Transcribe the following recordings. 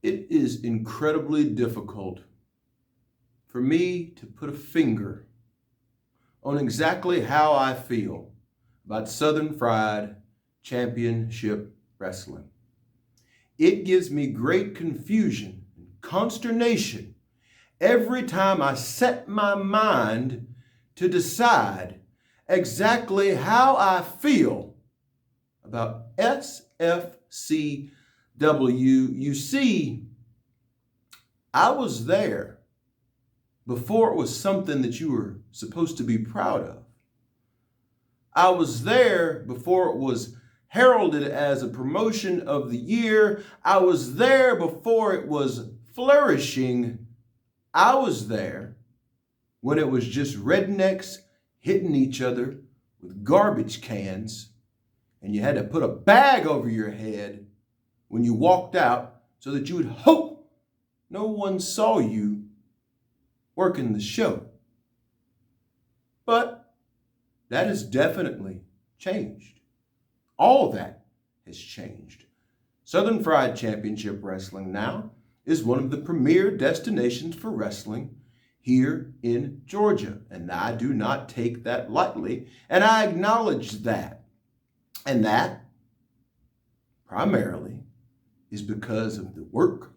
It is incredibly difficult for me to put a finger on exactly how I feel about Southern Fried Championship Wrestling. It gives me great confusion and consternation every time I set my mind to decide exactly how I feel about SFCW. You see, I was there before it was something that you were supposed to be proud of. I was there before it was heralded as a promotion of the year. I was there before it was flourishing. I was there when it was just rednecks hitting each other with garbage cans, and you had to put a bag over your head when you walked out so that you would hope no one saw you working the show. But that has definitely changed. All that has changed. Southern Fried Championship Wrestling now is one of the premier destinations for wrestling here in Georgia. And I do not take that lightly, and I acknowledge that. And that primarily is because of the work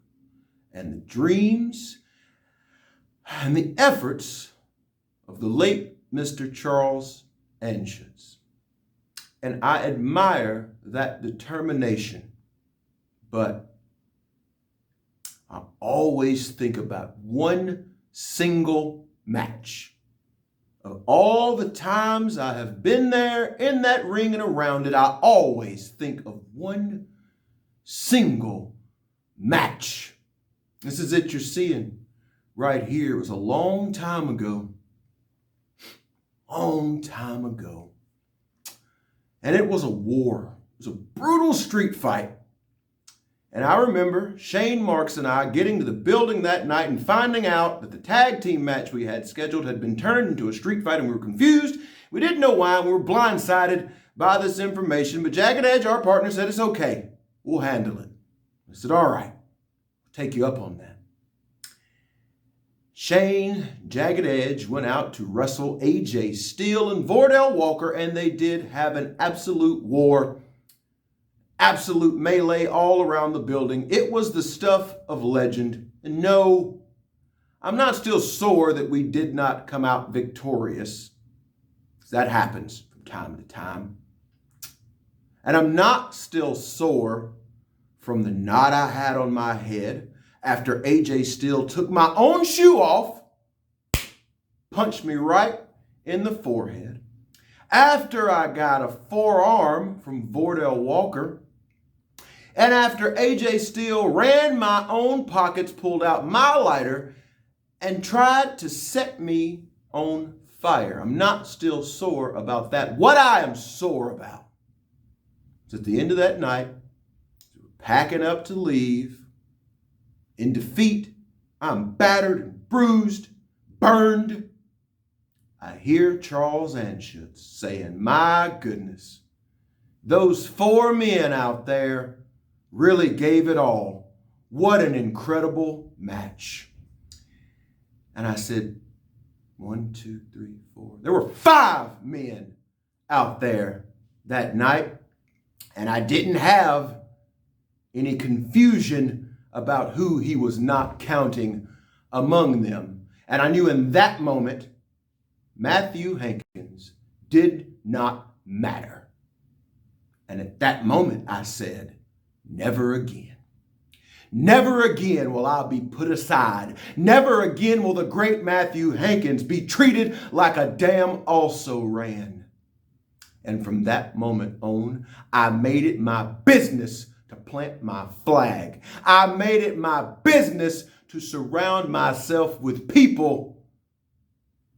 and the dreams and the efforts of the late Mr. Charles Anschutz. And I admire that determination, but I always think about one single match. Of all the times I have been there in that ring and around it, I always think of one single match. This is it you're seeing right here. It was a long time ago. Long time ago. And it was a war. It was a brutal street fight. And I remember Shane Marks and I getting to the building that night and finding out that the tag team match we had scheduled had been turned into a street fight, and we were confused. We didn't know why, and we were blindsided by this information. But Jagged Edge, our partner, said, "It's okay. We'll handle it." I said, "All right. I'll take you up on that." Shane, Jagged Edge, went out to wrestle AJ Steele and Vordell Walker, and they did have an absolute war, absolute melee all around the building. It was the stuff of legend. And no, I'm not still sore that we did not come out victorious. That happens from time to time. And I'm not still sore from the knot I had on my head after AJ Steele took my own shoe off, punched me right in the forehead. After I got a forearm from Vordell Walker, and after AJ Steele ran my own pockets, pulled out my lighter, and tried to set me on fire. I'm not still sore about that. What I am sore about is at the end of that night, packing up to leave, in defeat, I'm battered and bruised, burned. I hear Charles Anschutz saying, "My goodness, those four men out there really gave it all. What an incredible match." And I said, 1, 2, 3, 4. There were 5 men out there that night, and I didn't have any confusion about who he was not counting among them. And I knew in that moment, Matthew Hankins did not matter. And at that moment, I said, never again. Never again will I be put aside. Never again will the great Matthew Hankins be treated like a damn also-ran. And from that moment on, I made it my business to plant my flag. I made it my business to surround myself with people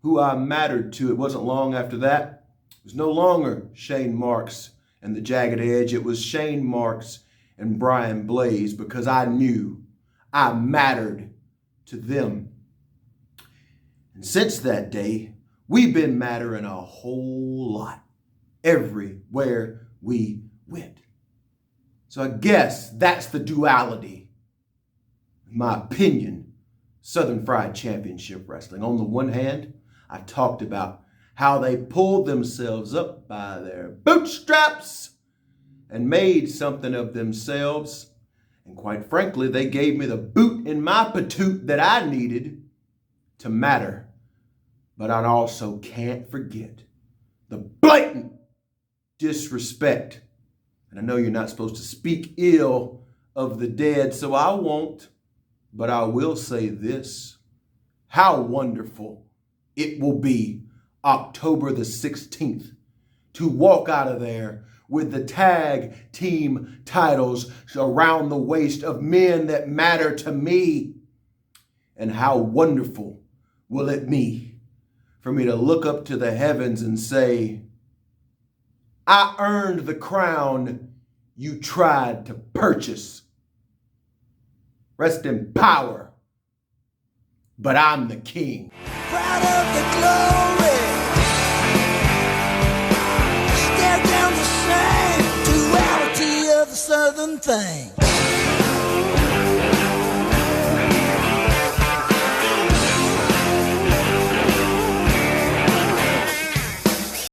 who I mattered to. It wasn't long after that. It was no longer Shane Marks and the Jagged Edge. It was Shane Marks and Brian Blaze, because I knew I mattered to them. And since that day, we've been mattering a whole lot everywhere we went. So I guess that's the duality my opinion, Southern Fried Championship Wrestling. On the one hand, I talked about how they pulled themselves up by their bootstraps and made something of themselves. And quite frankly, they gave me the boot in my patoot that I needed to matter. But I also can't forget the blatant disrespect. And I know you're not supposed to speak ill of the dead, so I won't. But I will say this: how wonderful it will be October the 16th to walk out of there with the tag team titles around the waist of men that matter to me. And how wonderful will it be for me to look up to the heavens and say, I earned the crown you tried to purchase. Rest in power, but I'm the king. Proud of the glory, stare down the shame, duality of the Southern thing.